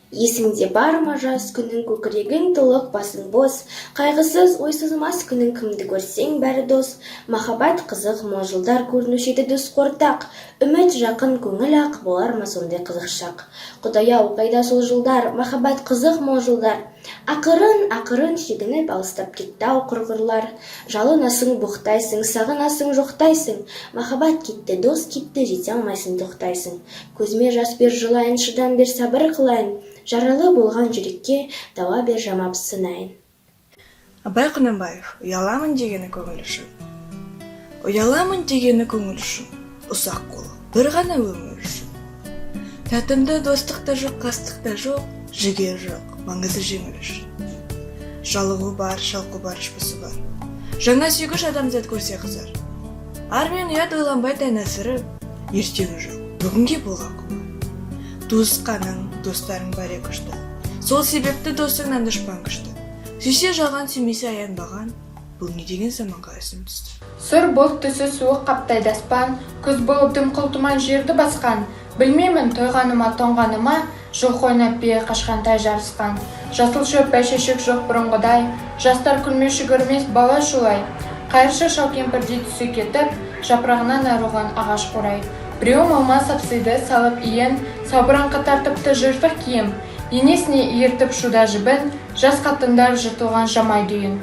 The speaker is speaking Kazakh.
Есіңде бар ма жас күнің, көкірегің толық, басың бос, қайғысыз, ойсызмас күнің, кімді көрсең бәрі дос. Махаббат қызық, мол жылдар көрінуші еді дос қортақ, үміт жақын, көңіл ақ, болар ма сондай қызық шақ. Құдай-ау, қайда сол жылдар, махаббат қызық, мол жылдар. Ақырын шегініп алыстап кетті-ау құрғырлар. Жалынасың, боқтайсың, сағынасың, жоқтайсың. Махаббат кетті, дос кетті, жете алмайсың, тоқтайсың. Көзіме жас бер, жылайын, шыдам бер, сабыр қылайын. Жаралы болған жүрекке дауа бер, жамап сынайын. Абай Құнанбаев, ұяламын дегені көңіл үшін. Ұяламын дегені көңіл үшін. Ұсақ қолы, бір ғана өмір үшін. Тәтімді достықта жоқ, қастықта жоқ, жігер жоқ, маңызы жеңіл үшін. Жалығы бар, шалқы бар, шпысы бар. Жаңа сүйгіш адамзат көрсе қызар. Ар мен ұят ойланбай тәнәсіріп, ертеңі жоқ, бүгінге болған құмар. Туысқаның, достарың бар күшті. Сол себепті досыңнан дұшпан күшті. Сүйсе жалған, сүймесе аянбаған. Бұл не деген заманға есім түсті. Сұр бұлт түсі суық қаптайды аспан, күз болып дымқыл тұман жерді басқан. Білмеймін тойғаныма, тоңғаныма, жоқ ойнап бие қашқан тай жарысқан. Жасыл шөп бәйшешек жоқ бұрынғыдай, жастар күлмеші көрмес бала шулай. Қайыршы шал кемпірдей түсі кетіп, жапырағынан айырылған ағаш қурай. Біреуім алма сапсыйды салып иен, сабыраңқы тартыпты жыртық киім. Енесіне ертіп шуда жібін, жас қатындар жыртылған жамай дүйін.